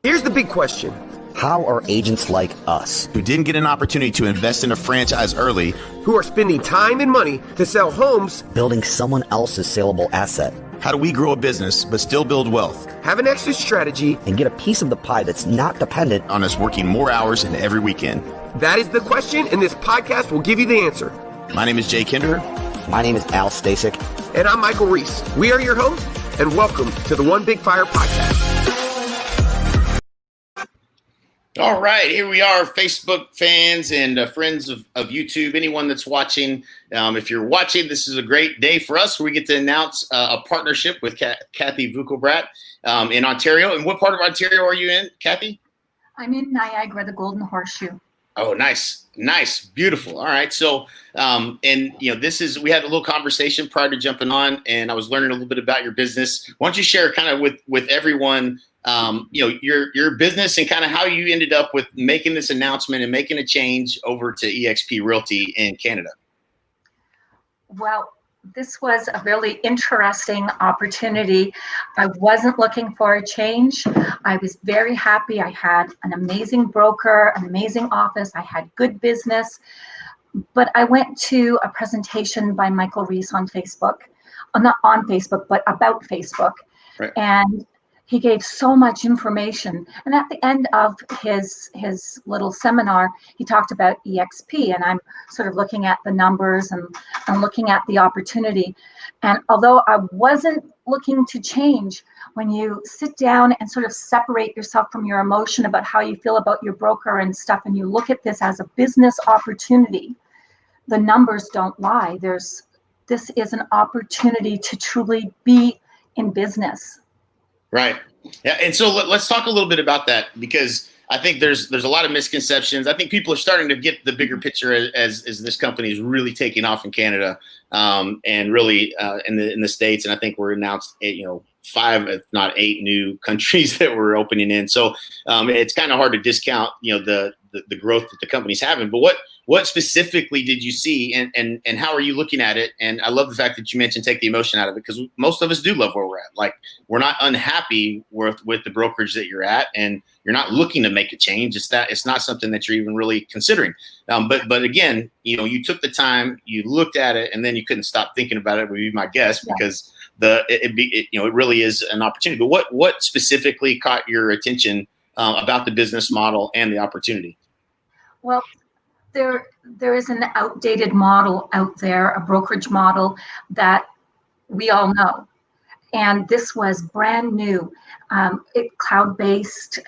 Here's the big question. How are agents like us, who didn't get an opportunity to invest in a franchise early, who are spending time and money to sell homes, building someone else's saleable asset? How do we grow a business but still build wealth? Have an exit strategy, and get a piece of the pie that's not dependent on us working more hours and every weekend? That is the question, and this podcast will give you the answer. My name is Jay Kinder. My name is Al Stasek. And I'm Michael Reese. We are your hosts, and welcome to the One Big Fire podcast. All right, here we are, Facebook fans and friends of YouTube, anyone that's watching. If you're watching, this is a great day for us. We get to announce a partnership with Kathy Vokubrat in Ontario. And what part of Ontario are you in, Kathy? I'm in Niagara, the Golden Horseshoe. Oh, nice, beautiful. All right, so we had a little conversation prior to jumping on, and I was learning a little bit about your business. Why don't you share kind of with everyone, your business and kind of how you ended up with making this announcement and making a change over to eXp Realty in Canada? Well, this was a really interesting opportunity. I wasn't looking for a change. I was very happy. I had an amazing broker, an amazing office. I had good business. But I went to a presentation by Michael Reese on Facebook. Not on Facebook, but about Facebook. Right. And he gave so much information. And at the end of his little seminar, he talked about EXP. And I'm sort of looking at the numbers and looking at the opportunity. And although I wasn't looking to change, when you sit down and sort of separate yourself from your emotion about how you feel about your broker and stuff, and you look at this as a business opportunity, the numbers don't lie. This is an opportunity to truly be in business. Right. Yeah. And so let's talk a little bit about that, because I think there's a lot of misconceptions. I think people are starting to get the bigger picture as this company is really taking off in Canada and really in the States. And I think we're announced 5, if not 8 new countries that we're opening in. So it's kind of hard to discount, the growth that the company's having. But what specifically did you see, and how are you looking at it? And I love the fact that you mentioned take the emotion out of it, because most of us do love where we're at. Like, we're not unhappy with the brokerage that you're at, and you're not looking to make a change. It's not something that you're even really considering. But again, you took the time, you looked at it, and then you couldn't stop thinking about it, would be my guess, because it really is an opportunity. But what specifically caught your attention about the business model and the opportunity? Well, there is an outdated model out there, a brokerage model that we all know. And this was brand new, cloud-based,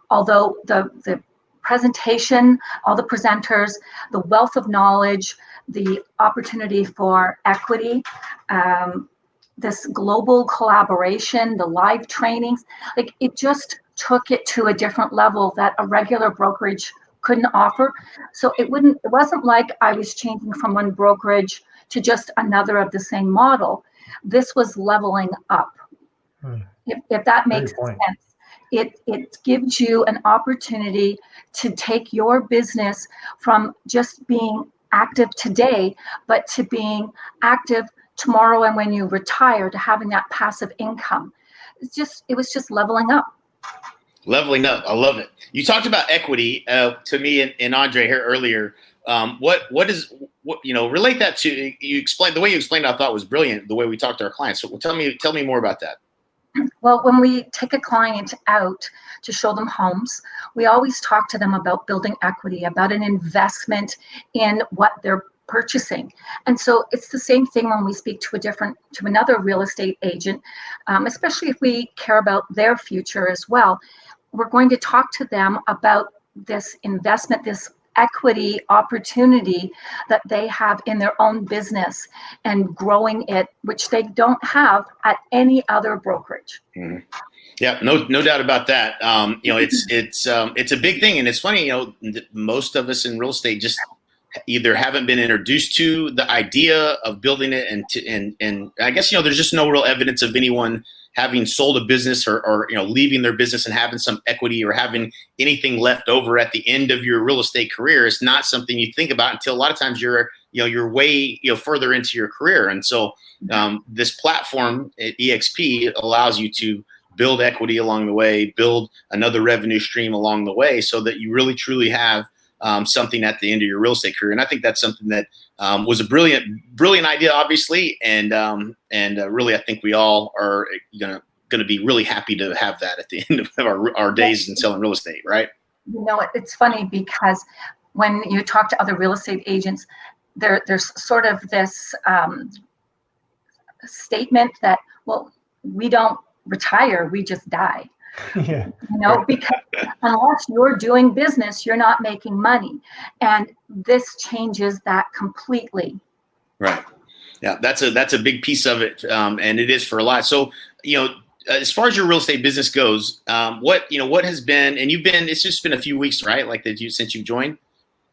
although the presentation, all the presenters, the wealth of knowledge, the opportunity for equity, this global collaboration, the live trainings, like, it just took it to a different level that a regular brokerage couldn't offer. So it wasn't like I was changing from one brokerage to just another of the same model. This was leveling up. If that makes sense. It gives you an opportunity to take your business from just being active today, but to being active tomorrow, and when you retire, to having that passive income. It was just leveling up. Leveling up. I love it. You talked about equity to me and Andre here earlier. Relate that to, the way you explained it, I thought was brilliant, the way we talk to our clients. So tell me more about that. Well, when we take a client out to show them homes, we always talk to them about building equity, about an investment in what they're purchasing. And so it's the same thing when we speak to another real estate agent, especially if we care about their future as well. We're going to talk to them about this investment, this equity opportunity that they have in their own business and growing it, which they don't have at any other brokerage. Mm-hmm. Yeah, no doubt about that. It's a big thing, and it's funny. Most of us in real estate just either haven't been introduced to the idea of building it, and I guess, there's just no real evidence of anyone having sold a business or leaving their business and having some equity or having anything left over at the end of your real estate career. It's not something you think about until a lot of times you're way further into your career. And so this platform at EXP allows you to build equity along the way, build another revenue stream along the way, so that you really truly have something at the end of your real estate career. And I think that's something that was a brilliant idea, obviously. And really, I think we all are going to be really happy to have that at the end of our days in selling real estate, right? It's funny because when you talk to other real estate agents, there's sort of this statement that, well, we don't retire, we just die. Yeah. Because unless you're doing business, you're not making money. And this changes that completely. Right. Yeah, that's a big piece of it. And it is for a lot. So, as far as your real estate business goes, what has been, and it's just been a few weeks, right? Like since you've joined?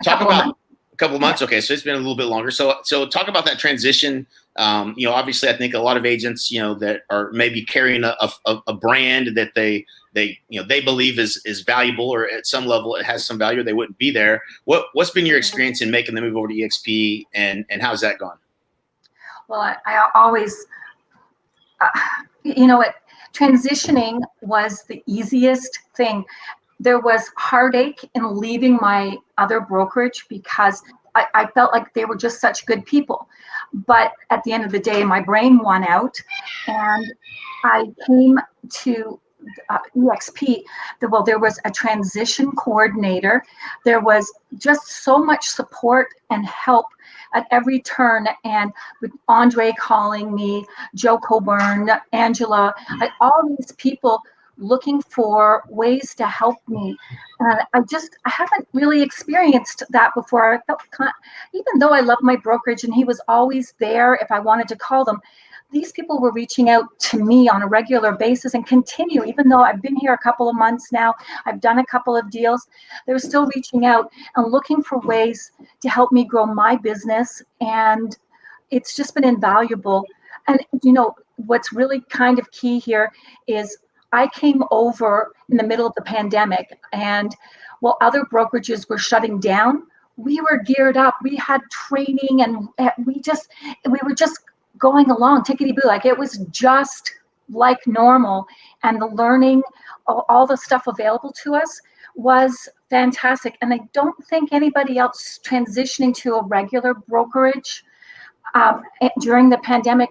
Talk about a couple of months. Okay. So it's been a little bit longer. So talk about that transition. Obviously I think a lot of agents, that are maybe carrying a brand that they believe is valuable, or at some level it has some value, or they wouldn't be there. What's been your experience in making the move over to EXP, and how's that gone? Well, I always, transitioning was the easiest thing. There was heartache in leaving my other brokerage because I felt like they were just such good people. But at the end of the day, my brain won out, and I came to EXP. There was a transition coordinator. There was just so much support and help at every turn. And with Andre calling me, Joe Coburn, Angela, all these people looking for ways to help me. And I haven't really experienced that before. I felt even though I love my brokerage and he was always there if I wanted to call them, these people were reaching out to me on a regular basis and continue, even though I've been here a couple of months now, I've done a couple of deals, they're still reaching out and looking for ways to help me grow my business. And it's just been invaluable. And what's really kind of key here is I came over in the middle of the pandemic, and while other brokerages were shutting down, we were geared up. We had training, and we were just going along, tickety-boo. Like it was just like normal. And the learning, all the stuff available to us was fantastic. And I don't think anybody else transitioning to a regular brokerage during the pandemic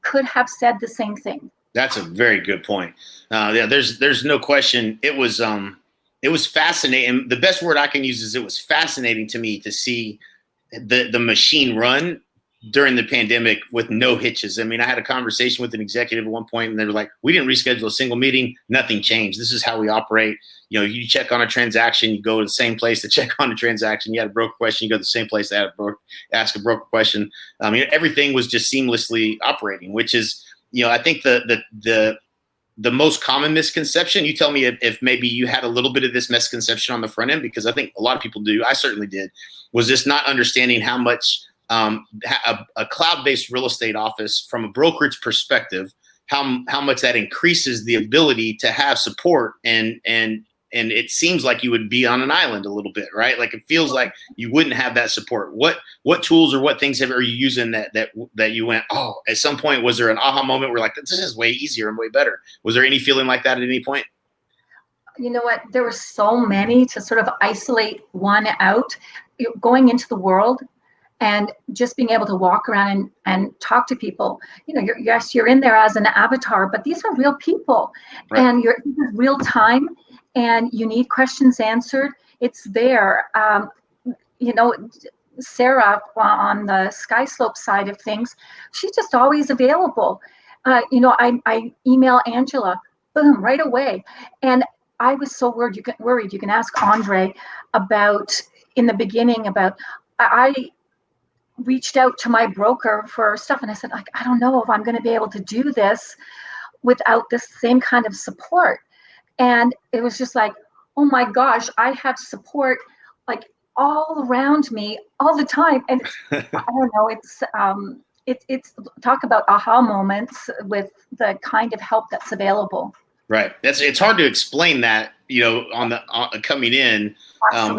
could have said the same thing. That's a very good point. There's no question. It was fascinating. The best word I can use is it was fascinating to me to see the machine run during the pandemic with no hitches. I mean, I had a conversation with an executive at one point, and they were like, we didn't reschedule a single meeting. Nothing changed. This is how we operate. You check on a transaction, you go to the same place to check on a transaction. You had a broker question, you go to the same place to ask a broker question. Everything was just seamlessly operating, which is, I think the most common misconception, you tell me if maybe you had a little bit of this misconception on the front end, because I think a lot of people do, I certainly did, was just not understanding how much a cloud-based real estate office from a brokerage perspective, how much that increases the ability to have support, and it seems like you would be on an island a little bit, right? Like it feels like you wouldn't have that support. What tools or what things are you using that you went, oh, at some point, was there an aha moment where like, this is way easier and way better? Was there any feeling like that at any point? You know what? There were so many to sort of isolate one out. Going into the world and just being able to walk around and talk to people. You're in there as an avatar, but these are real people, right? And you're real time, and you need questions answered. It's there. Sarah on the Sky Slope side of things, she's just always available. I email Angela, boom, right away. And I was so worried. You can ask Andre about, in the beginning, I reached out to my broker for stuff, and I said, I don't know if I'm going to be able to do this without this same kind of support. And it was just like, oh my gosh, I have support like all around me all the time. And I don't know, it's talk about aha moments with the kind of help that's available. Right. It's hard to explain that, on coming in.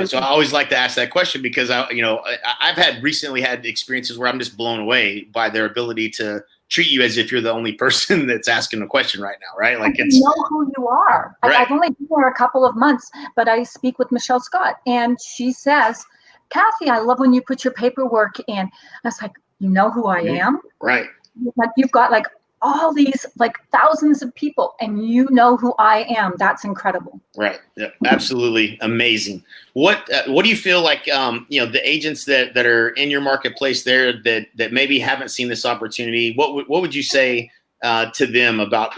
So I always like to ask that question because I've recently had experiences where I'm just blown away by their ability to treat you as if you're the only person that's asking a question right now. Right. Like you know who you are. Right. I've only been there a couple of months, but I speak with Michelle Scott and she says, Kathy, I love when you put your paperwork in. I was like, you know who I am? Right. Like you've got like all these like thousands of people and you know who I am. That's incredible. Right. Yeah, absolutely amazing. What do you feel like, the agents that are in your marketplace there that maybe haven't seen this opportunity, what would you say to them about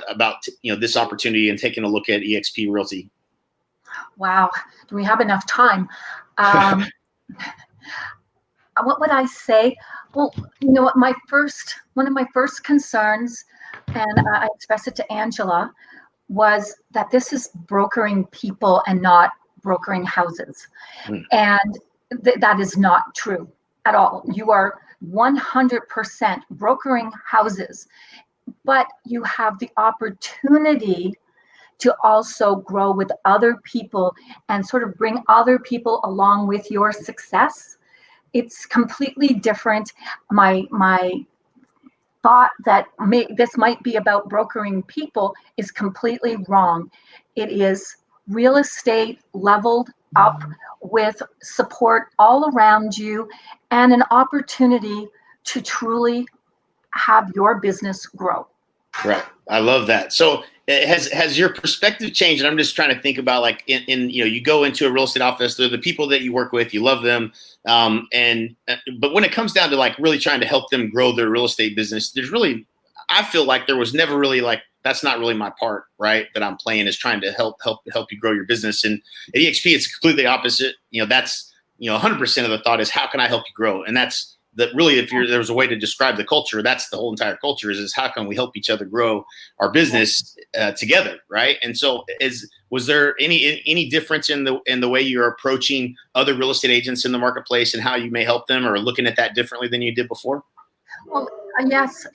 this opportunity and taking a look at eXp Realty? Wow. Do we have enough time? What would I say? Well, one of my first concerns, and I expressed it to Angela, was that this is brokering people and not brokering houses. And that is not true at all. You are 100% brokering houses, but you have the opportunity to also grow with other people and sort of bring other people along with your success. It's completely different. My thought that this might be about brokering people is completely wrong. It is real estate leveled up with support all around you and an opportunity to truly have your business grow. Right. I love that. So has your perspective changed? And I'm just trying to think about like you go into a real estate office, they're the people that you work with, you love them. But when it comes down to like really trying to help them grow their real estate business, I feel like there was never really like, that's not really my part, right? That I'm playing is trying to help you grow your business. And at eXp, it's completely opposite. That's, 100% of the thought is how can I help you grow? And that's really, if there was a way to describe the culture, that's the whole entire culture is how can we help each other grow our business together, right? And so, was there any difference in the way you're approaching other real estate agents in the marketplace and how you may help them, or looking at that differently than you did before? Well, yes.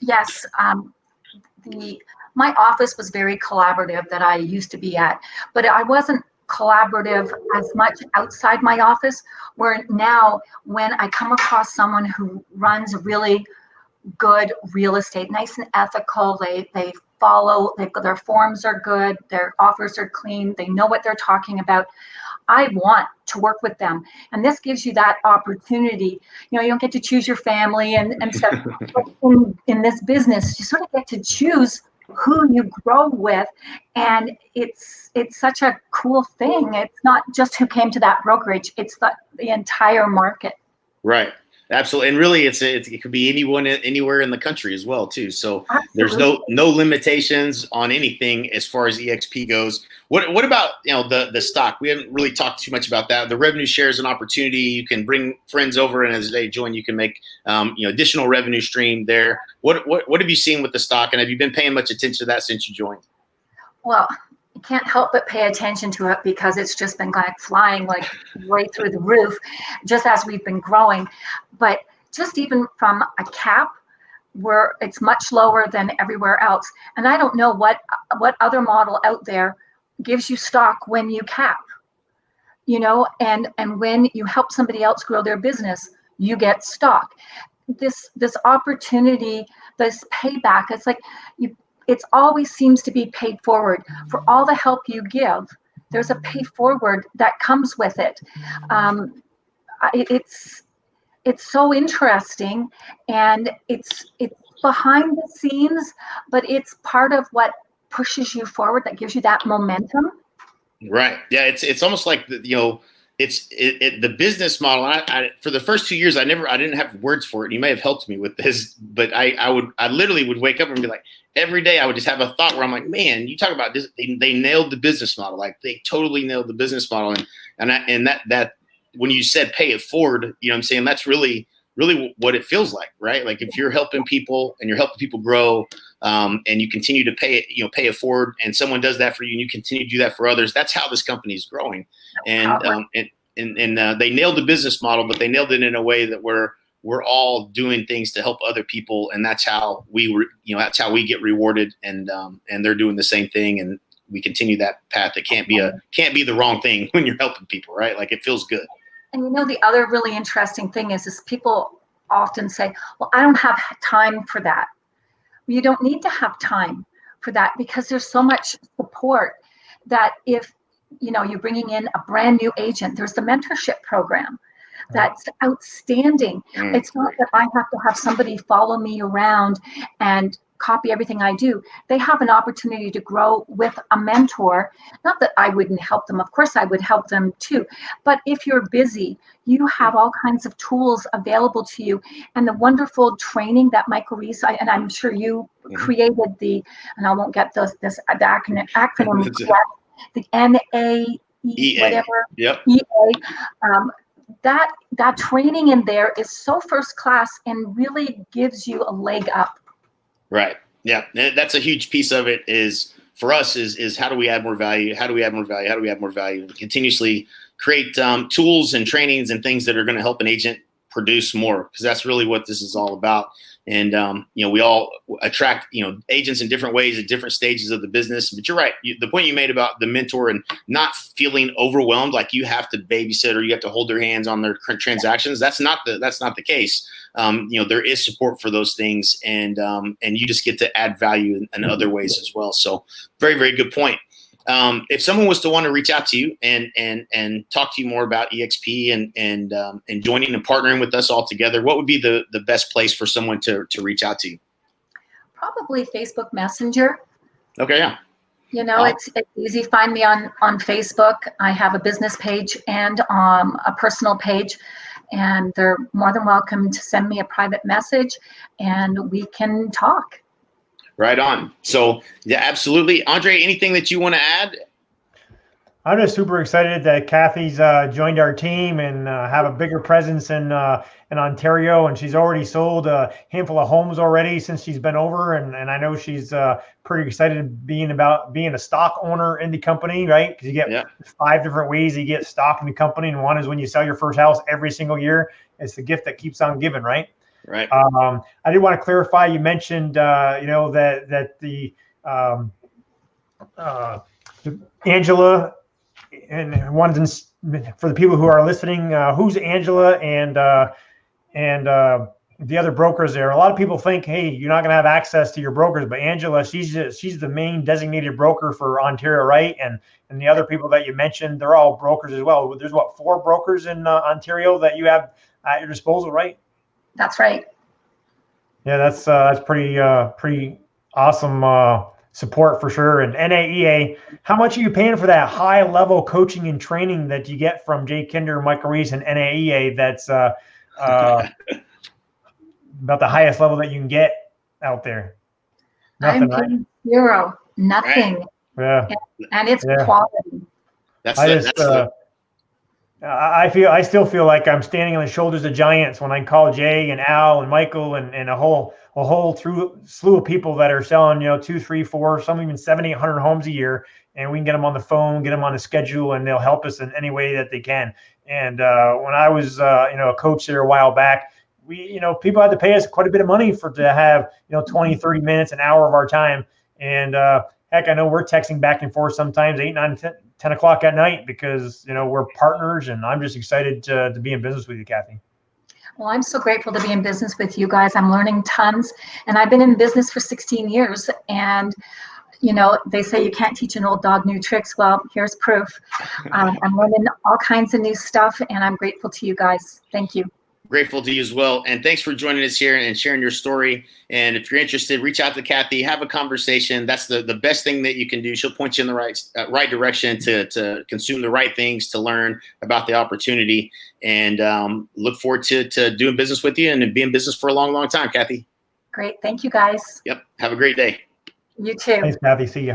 My office was very collaborative that I used to be at, but I wasn't collaborative as much outside my office, where now when I come across someone who runs really good real estate, nice and ethical, they follow, their forms are good, their offers are clean, they know what they're talking about, I want to work with them. And this gives you that opportunity. You don't get to choose your family and stuff. But in this business, you sort of get to choose who you grow with, and it's such a cool thing. It's not just who came to that brokerage, it's the entire market. Right. Absolutely. And really it could be anyone anywhere in the country as well too. So There's no limitations on anything as far as eXp goes. What about the stock? We haven't really talked too much about that. The revenue share is an opportunity. You can bring friends over, and as they join, you can make additional revenue stream there. What have you seen with the stock, and have you been paying much attention to that since you joined? Well, you can't help but pay attention to it because it's just been like flying like right through the roof just as we've been growing. But just even from a cap, where it's much lower than everywhere else. And I don't know what other model out there gives you stock when you cap, and when you help somebody else grow their business, you get stock. This opportunity, this payback, it's like it always seems to be paid forward for all the help you give. There's a pay forward that comes with it. It's so interesting, and it's behind the scenes, but it's part of what pushes you forward, that gives you that momentum. Right. Yeah. It's almost like the business model. I for the first 2 years, I didn't have words for it. And you may have helped me with this, but I literally would wake up and be like, every day I would just have a thought where I'm like, man, you talk about this. They nailed the business model. Like they totally nailed the business model. And that when you said pay it forward, I'm saying that's really what it feels like, right? Like if you're helping people and you're helping people grow, and you continue to pay it forward, and someone does that for you and you continue to do that for others, that's how this company is growing. And they nailed the business model, but they nailed it in a way that we're all doing things to help other people, and that's how that's how we get rewarded, and they're doing the same thing, and we continue that path. It can't be the wrong thing when you're helping people, right? Like, it feels good. And the other really interesting thing is people often say, well, I don't have time for that. Well, you don't need to have time for that, because there's so much support that if you're bringing in a brand new agent, there's the mentorship program. That's outstanding. It's not that I have to have somebody follow me around and copy everything I do. They have an opportunity to grow with a mentor. Not that I wouldn't help them. Of course, I would help them too. But if you're busy, you have all kinds of tools available to you. And the wonderful training that Michael Reese, and I'm sure you created and I won't get the acronym correct, the NAE, whatever, EA. That training in there is so first class and really gives you a leg up. Right. Yeah. That's a huge piece of it is for us is how do we add more value? How do we add more value? How do we add more value? And continuously create tools and trainings and things that are going to help an agent produce more, because that's really what this is all about. And, we all attract, agents in different ways at different stages of the business. But you're right. The point you made about the mentor and not feeling overwhelmed, like you have to babysit or you have to hold their hands on their transactions. That's not the case. There is support for those things, and you just get to add value in other ways as well. So very, very good point. If someone was to want to reach out to you and talk to you more about EXP and joining and partnering with us all together, what would be the best place for someone to reach out to you? Probably Facebook Messenger. Okay, yeah. It's easy. Find me on Facebook. I have a business page and a personal page, and they're more than welcome to send me a private message, and we can talk. Right on. So, yeah, absolutely. Andre, anything that you want to add? I'm just super excited that Kathy's joined our team and have a bigger presence in Ontario, and she's already sold a handful of homes already since she's been over, and I know she's pretty excited being a stock owner in the company, right? Because you get 5 different ways you get stock in the company, and one is when you sell your first house every single year. It's the gift that keeps on giving, right? Right. I did want to clarify. You mentioned, that the Angela and ones for the people who are listening, who's Angela and the other brokers there. A lot of people think, hey, you're not going to have access to your brokers, but Angela, she's the main designated broker for Ontario, right? And the other people that you mentioned, they're all brokers as well. There's 4 brokers in Ontario that you have at your disposal, right? That's right. Yeah, that's pretty awesome support for sure. And NAEA, how much are you paying for that high level coaching and training that you get from Jay Kinder, Michael Reese, and NAEA? That's about the highest level that you can get out there. Nothing, I'm paying zero, nothing. Right. Yeah. And it's quality. I still feel like I'm standing on the shoulders of giants when I call Jay and Al and Michael and a whole slew of people that are selling, 2, 3, 4, some even 700, 800 homes a year, and we can get them on the phone, get them on the schedule, and they'll help us in any way that they can. And when I was, a coach there a while back, we, people had to pay us quite a bit of money to have, 20, 30 minutes, an hour of our time. And heck, I know we're texting back and forth sometimes 8, 9, 10 o'clock at night because, we're partners, and I'm just excited to be in business with you, Kathy. Well, I'm so grateful to be in business with you guys. I'm learning tons, and I've been in business for 16 years. And, they say you can't teach an old dog new tricks. Well, here's proof. I'm learning all kinds of new stuff, and I'm grateful to you guys. Thank you. Grateful to you as well. And thanks for joining us here and sharing your story. And if you're interested, reach out to Kathy, have a conversation. That's the best thing that you can do. She'll point you in the right direction to consume the right things, to learn about the opportunity, and look forward to doing business with you and be in business for a long, long time, Kathy. Great. Thank you, guys. Yep. Have a great day. You too. Thanks, Kathy. See you.